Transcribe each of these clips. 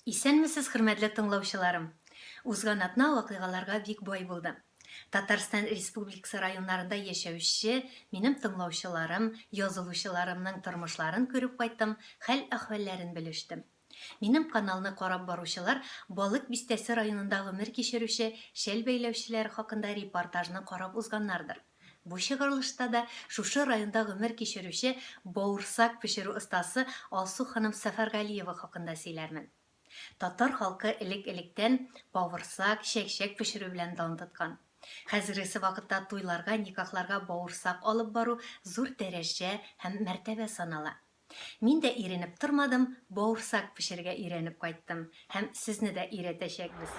Исәнмесез, хөрмәтле тыңлаучыларым. Узган атна вакыйгаларга бик бай булды. Татарстан Республикасы районнарында яшәүче минем тыңлаучыларым, язылучыларымның тормышларын күреп кайттым, хәл-әхвәлләрен белештем. Минем каналны карап баручылар Балык Бистәсе районында гомер кичерүче шәл бәйләүчеләр хакында репортажны карап узганнардыр. Бу чыгарылышта да шушы районда гомер кичерүче бауырсак пешерү остасы Алсу ханым Сәфәргалиева хакында сөйләрмен. Татар халкы элек-электән бауырсак, чәкчәк пешерү белән дан тоткан. Хәзерге вакытта туйларга, никахларга бауырсак алып бару зур дәрәҗә һәм мәртәбә санала. Мин дә иренеп тормадым, бауырсак пешерергә өйрәнеп кайттым һәм сезне дә өйрәтәчәкбез.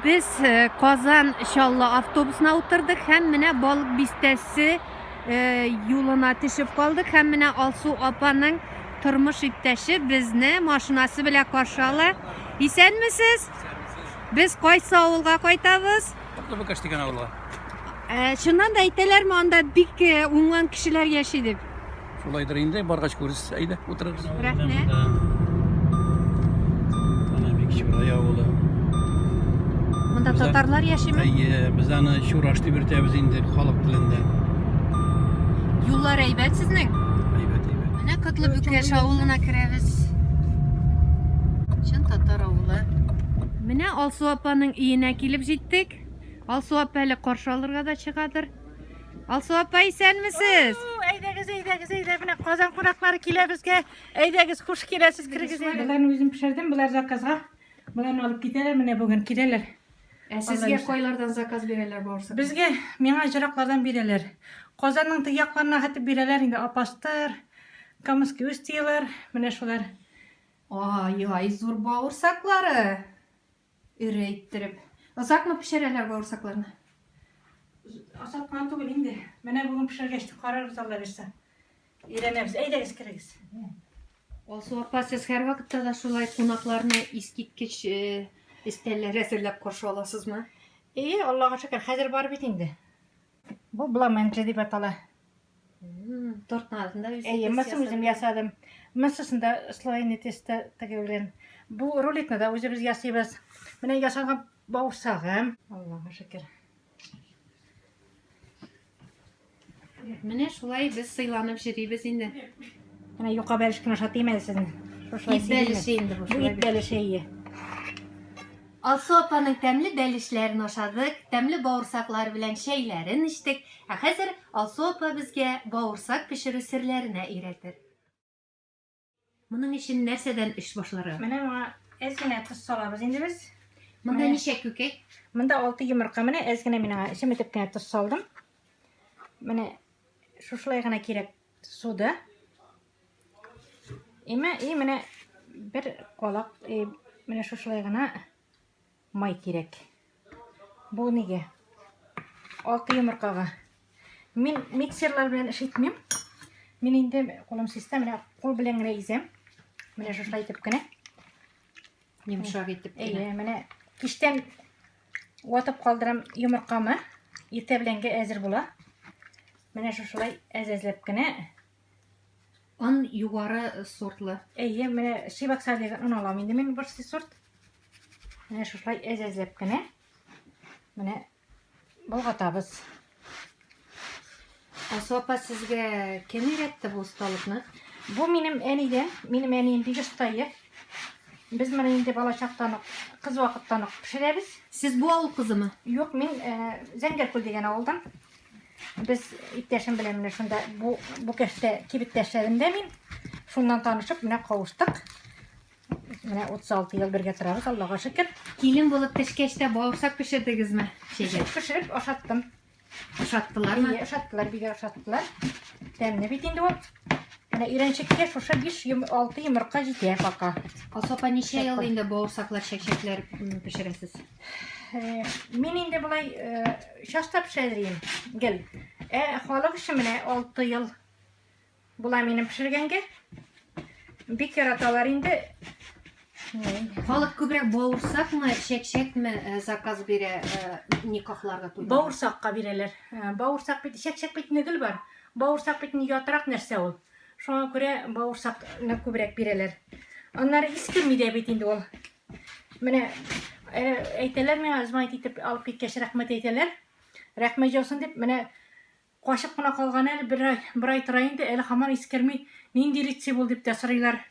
Biz Kazan inşallah avtobusuna oturduk. Hem mine Balık Bistesi yoluna düşüp kaldık. Hem mine Alsu apanın tırmış ittəşi bizni maşinası bile karşılar. İsen misiniz? Biz qaysı avulga qaytabız? Tabii kaç tane avlu? Şundan da iteler mi anda bik ungan kişiler yaşaydı. Şulaydır indi, bargaç görürüz. Haydi otururuz. Rahmet. Ana bir kişi buraya avlu. Bunda Tatarlar yaşıyor mu? Biz ana şu raştı bir teviz indi halk dilinde. Yollar eybet sizin. Aybet. Mine Kıtlıbükeş avuluna kireviz. Çın Tatar avulu. Mine Alsu apanın iyine kilip jittik. Alsu apayla karşı alırga da çıkadır. Alsu apay sen misiniz? Eydegiz. Bine Kazan konakları kile bizge. Eydegiz kuş kilesiz kirgiz. Bunların özüm pişirdim. Bunlar zakazga. Bunlarını alıp giderler. Mine bugün giderler. Sizge koylardan zakaz verirler borsa. Bizge mena jıraklardan bireler. Kazanın tıyaklarına hatta bireler indi apastır. Kamıski üstiyorlar. Mine şular. Ay zor bağırsakları. Üreyttirip. Uzak mı pişirirler bağırsaklarını? Asal kanto indi. Mine bugün pişir geçti. Karar rızallar işte. İğrenemiz. Eydegiz kirgiz. Alsu apa siz her vakitte da şulay konaklarını iskitkiç isterler esirlep karşı olasız mı? İyi Allah'a şükür. Hazır var bitindi. Bu bulamayan dedi batala. Tortun altında İyi, mısır özüm yasadım. Mısırında Slovenya testi takıyorum. Bu ruletini de özümüz yasayız. Bana yasagan bağırsağım. Allah'a şükür. Mine şulay biz sıylanıp jiribiz indi. Bana yuka belişkine şatayım elsin. İt belişi indi bu Bu şulay. it belişi. Alsu apanın təmli dəlişlərini oşadık, təmli bağırsaqları bilən şeylərin içdik. Həzir Alsu apa bizə bağırsaq pişirü sirlərinə öyrətir. Bunun için nəsədən iş başları? Bana ezgine tuz salabız indi biz. Bunda neçə kökək? Bunda 6 yumurka bana ezgine mina şimdi tepkine tuz saldım. Bana şu şulaygana kirek suda. İyi bana bir kolak bana şu şulaygana may kirek. Bu nege? 6 yumurkaga. Min mikserler bilen işitmem. Min indi kolum sistemine kol bilen gene izem. Mene şu şulay tepkine. Yumuşak etip. İyi, mene kişten vatıp kaldıram yumurkamı. Yete bilenge ezir bula. Mene şu şulay ezezlep gene. On yukarı sortlu. İyi, mene şibak sadece onu alam indi min bir sort. Mene şu şulay ezezlep gene. Mene bulgatabız. Alsu apa sizge kim öğretti bu ustalıkını? Bu benim eniden, benim eniyim bir ustayı. Biz bana indi bala çaktanık, kız vakittanık pişireriz. Siz bu avul kızı mı? Yok, men Zengerkul degen avuldan. Biz itteşim bilen şunda bu keşte kibitteşlerimde min. Şundan tanışıp mine kavuştuk. Mine 36 yıl birge turabız Allah'a şükür. Gelin bulup teşkeçte bağırsak pişirdiniz mi? Pişirip aşattım. Aşattılar mı? İyi aşattılar, bir aşattılar. Temne bitindi o. Mine irençikte şuşa 5-6 yumurka jitiye baka. Alsu apa neçe yıl indi bağırsaklar, çekçekler pişiresiz? Men indi bulay şasta pişireyim. Gel. Halık işimine 6 yıl bulay benim pişirgenge. Bir kere atalar indi. Halık kübrek bağırsak mı, çekçek mi zakaz biri nikahlarga tuydu? Bağırsakka bireler. Bağırsak bit, şek bit negil var. Bağırsak bit yatırak nerse ol. Şuna göre bağırsak ne kübrek bireler. Onları iskirmide bit indi ol. Mene eyteler mi azmayt itip alıp gitkeş rahmet eyteler. Rahmet olsun dip mene Qaşıp qına qalğan el bir ay turayındı el haman iskermi nindi ritsi bol dip tasırıylar.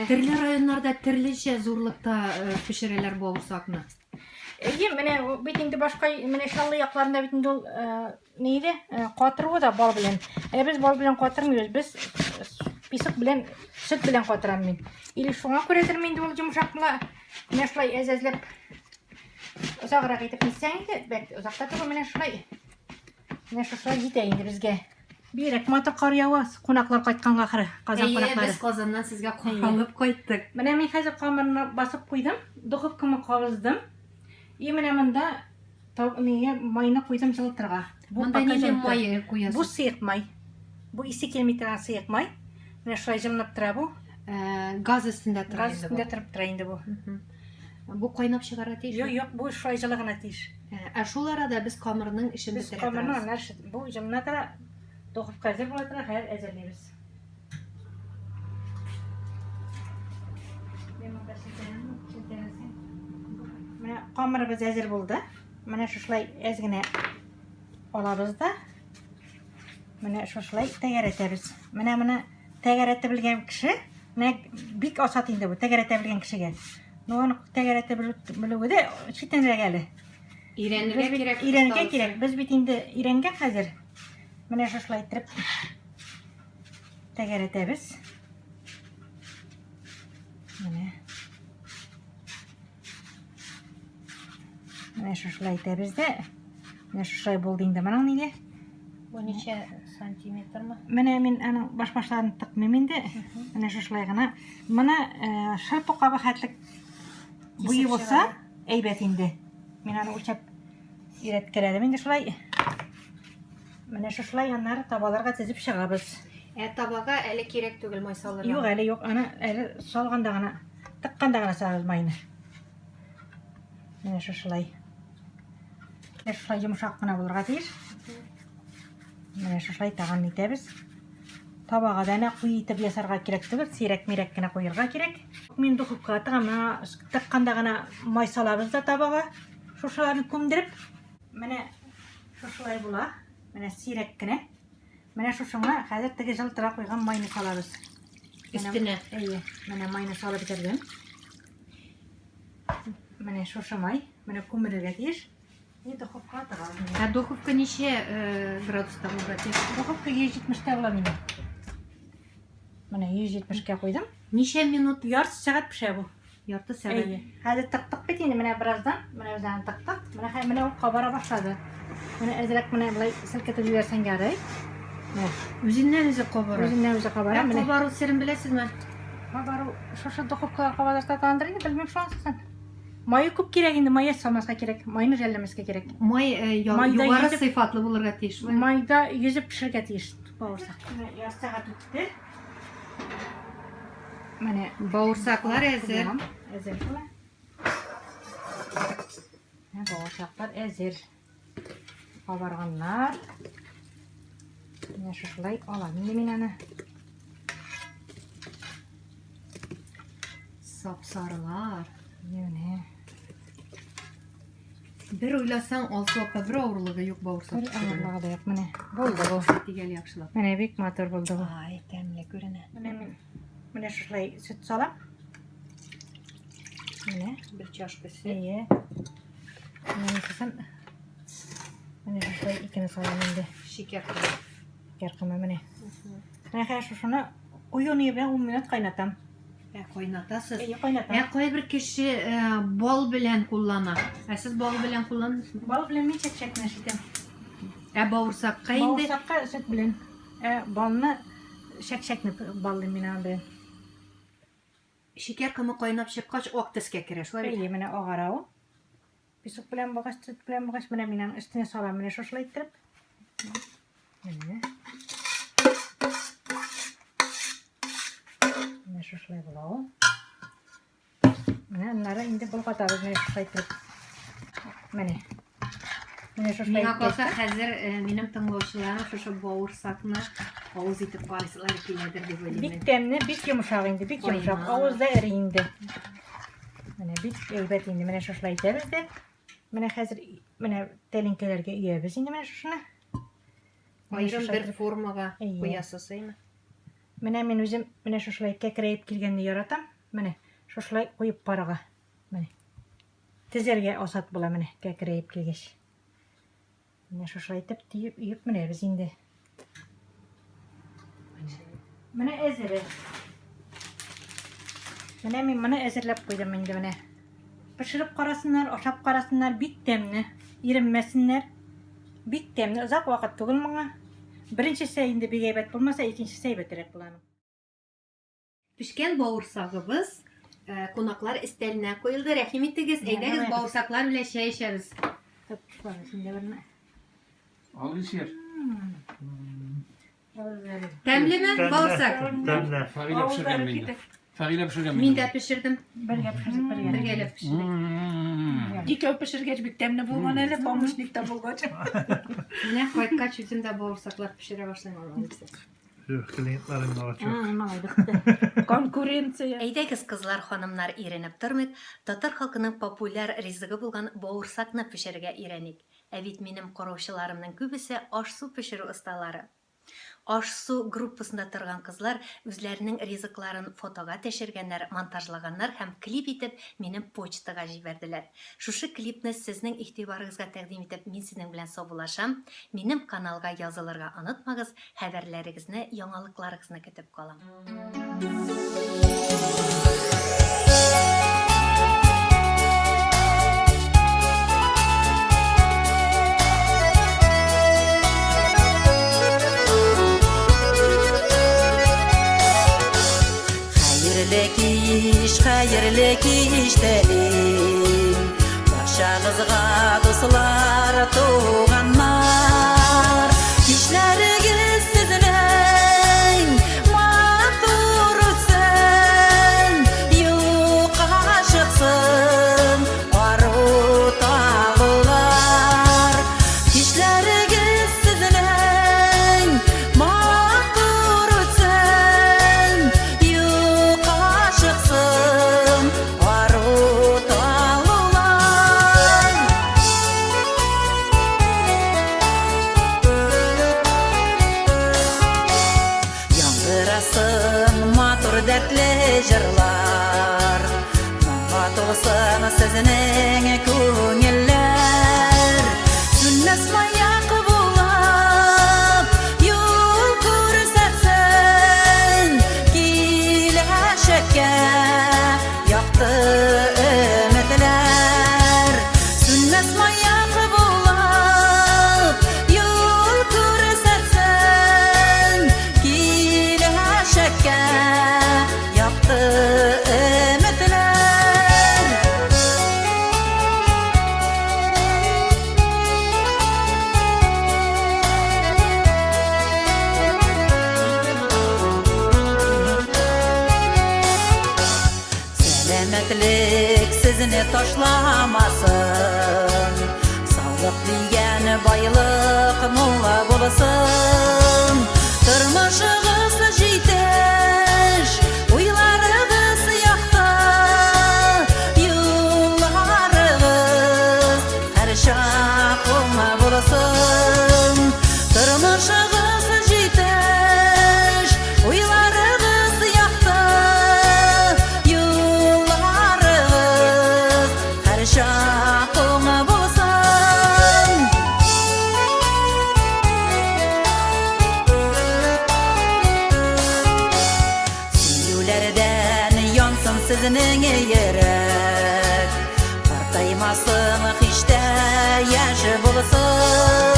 Türlü rayonlarda türlüce zorlukta pişirirler bağırsakını. İyi mene bitinde başka mene şallı yaklarında bitinde ol neydi? Qatırı da bal bilen. Biz bal bilen qatırmıyoruz. Biz pisik bilen süt bilen qatıram men. İli şuna köredir men ol yumuşakla mene şulay ezezlep uzaqraq etip gitsəngdi, bəlkə uzaqda durur mene şulay. Mene şulay yetəyindi bizge. Bir ekmatı qar yavaz, qonaqlar qaytqanға axırı, Qazan qonaqları. Biz Qazandan sizge alıp koyttuk. Mene men hazır qamarına basıp qoydum, duxovkama qavızdım. Mene mında mayına qoydum жылытырға. Mında neyden mayı koyasın? Bu sıyıq may. Bu isi kelmeйтіған sıyıq may. Mene şulay жылынып тұра bu. Gaz üstünde Gaz тұрайды üstünde тұрып тұра енді bu. Bu kaynap çıkara değil Yok mi? yok bu şulay жылығына тиіш. Şu arada biz kamerının işini Biz qamarına anar bu жылына тұра duxovka hazır bola тұра xəyər əzərləyimiz. Mene qamarımız hazır buldu. Mene şulay ezgine olabız da. Mene şulay tayar etəbiz. Mene tayar etə bilgən kişi, mene bik asat indi bu tayar etə bilgən kişiге. Onu tayar etə bilüğü de çitenlere gəli. İrenge gerek. Biz bitinde irenge hazır. Mene şulay ettirip tayar etəbiz. Mene şulay etəbiz de. Mene şulay boldu indi mana neydi? Bu neçe santimetre mi? Mene men aның baş-başlarını tıkmayım de. Mene şulay gana. Mana şırpı qabı xatlık buyu bolsa eybet indi. Men aның uçap iretkeredim indi şulay. Mene şulay yanları tabalarga tizip çıgabız. Tabağa eli kerek tügül may salır. Yok eli yok. Ana eli salganda gana tıkkanda gana sarız mayını. Mene şulay. Mene şulay yumuşak gana bulurga tiyir. Mene şulay tağan etəbiz. Tabağa dana quyu itib yasarga kerekdir. Sirek mirek gana qoyurga kerek. Men duxovka tığamna tıkkanda gana may salabız da tabağa. Şuşalarını kömdirip mene şulay bula. Mene sirek gana. Mene şuşuna hazır tege жылтыра qoygan mayını salabız. Üstüne. İyi. Mene mayını salıp bitirdim. Mene şuşa may. Mene kömürüge tiyir. Duxovka tığalım. Duxovka neçe gradusda bulur? Duxovka 170'te bulam indi. Mene 170'ge koydum. Neçe minut? Yarım saat pişer bu. Yartı saat. İyi. Hadi tık bitti indi mene birazdan. Mene üzerine tık. Mene o kabara başladı. Mene ezerek mene bulay silketip yüversen gerek. Üzünden üzü kobarır. Özünden özü kabara. Kobarı serin bilesiz mi? Kabarı şoşa duxovka kabadasta tandırın bilmem şu an sen. Mayı küp gerek indi. Mayı salmasga gerek. Mayını jellemesga gerek. Mayda yukarı sıfatlı bulur ateş. Mayda yüzüp pişirge tiyiş. Bağırsak. Yarım saat bitti. Mene Bağırsaklar ezir. Ezir. Bağırsaklar ezir. Kabarganlar. Mene şuşulay alalım indi men ana. Sapsarılar. Yine. Bir oylasan olsa opa bir ağırlığı yok bağırsak. Bir ağırlığı da yok mene. Buldu bu. Digel yakşılap. Mene bik motor buldu bu. Ay temle görene. Mene şuşulay süt salam. Mene. Bir çaşkısı. İyi. Mene şuşulay ikini salam indi. Şeker koyuyor. Yarkıma mene. Mene şuşunu uyunuyor ben 10 minut kaynatam. Kaynatasız. İyi kaynatam. Koy bir kişi bol bilen kullanar. Siz bol bilen kullanırsınız. Bal bilen mi çek neşitem. Bağırsak kayındı. Bağırsakka süt bilen. Balını şek ballı minan bilen. Şeker kımı kaynap çıkkaç oktiske kirer. İyi mene oğara o. Pisuk bilen bağış, süt bilen bağış mene minan üstüne salam mene şoşla ittirip. Mene şoşla bula o. Mene onlara indi bul katarız mene şoşla ittirip. Mene. Mene şoşla Mena kalsa ittirip. hazır benim tıngovçularım şu bağırsakını ağız itip kalsılar kiledir de böyle. Bik demli, bik yumuşak indi, bik Aynen. yumuşak. Ağızda eri indi. бик әйбәт инде. Менә шушылай итәбез дә. Менә хәзер менә тәлинкәләргә өябез инде менә шушыны. Айрым бер формага Әйе. куясыз, әйме? Менә мин үзем менә шушылай кәкрәйеп килгәнне яратам. Менә шушылай куеп парага. Менә. Тезәргә асат була менә кәкрәйеп килгәч. Менә шушылай итеп тиеп үеп менә без инде. Менә әзере. Менә мин моны әзерләп куйдым инде менә. Пешереп карасыннар, ашап карасыннар, бик тәмле. Иренмәсеннәр. Бик тәмле. Озак вакыт түгел моңа. Беренчесе инде бик әйбәт булмаса, икенчесе әйбәтрәк була. Пешкән бавырсагыбыз кунаклар истәленә куелды. Рәхим итегез, әйдәгез рәхмәт. бавырсаклар белән чәй эчәбез. Синде берне. Al işer. Тәмлеме бавырсак? Тәмле. Fagile pişirgen miydi? Fagile pişirgen Мин miydi? дә пешердем. Бергә пешереп бергә. Бергәләп пешердек. Икәү пешергәч бик тәмле булган әле, помощникта булгач. Менә кайткач үзем дә бавырсаклар пешерә башлыйм. Клиентларың var çok. Малайдык. Конкуренция. Әйдәгез, кызлар, ханымнар, иренеп тормыйк, татар халкының популяр ризыгы булган бавырсакны пешерергә өйрәник. Ә бит минем караучыларымның күбесе аш-су пешерү осталары. Аш-су группасында торган кызлар үзләренең ризыкларын фотога төшергәннәр, монтажлаганнар һәм клип итеп минем почтага җибәрделәр. Шушы клипны сезнең игътибарыгызга тәкъдим итеп мин сезнең белән саубуллашам. Минем каналга язылырга онытмагыз, хәбәрләрегезне, яңалыкларыгызны көтеп калам. Xəyirli kiş deyim Barşağızğa dostlar tuğanlar İşlərigiz sizin Matur ötsen Yuqa çıksın Arut ağlar İşlərigiz sizin Matur ötsen Yuqa çıksın Arut ağlar Яңгырасың матур дәртле жырлар Моңға толсын сезнең күңелләр Сүнмәс маяк булып юл күрсәтсен Киләчәккә якты өметләр Сүнмәс маяк булып юл күрсәтсен Киләчәккә якты өметләр Сәламәтлек сезне ташламасын Саулык дигән байлык мулла булсын Тормышыгыз җитеш уйларыгыз якты Юлларыгыз һәр чак уңа булсын Тормышыгыз җитеш уйларыгыз якты Юлларыгыз һәр чак уңа булсын Сөйләрдән янсын сезнең йөрәк Картаймасын һич тә яшь булсын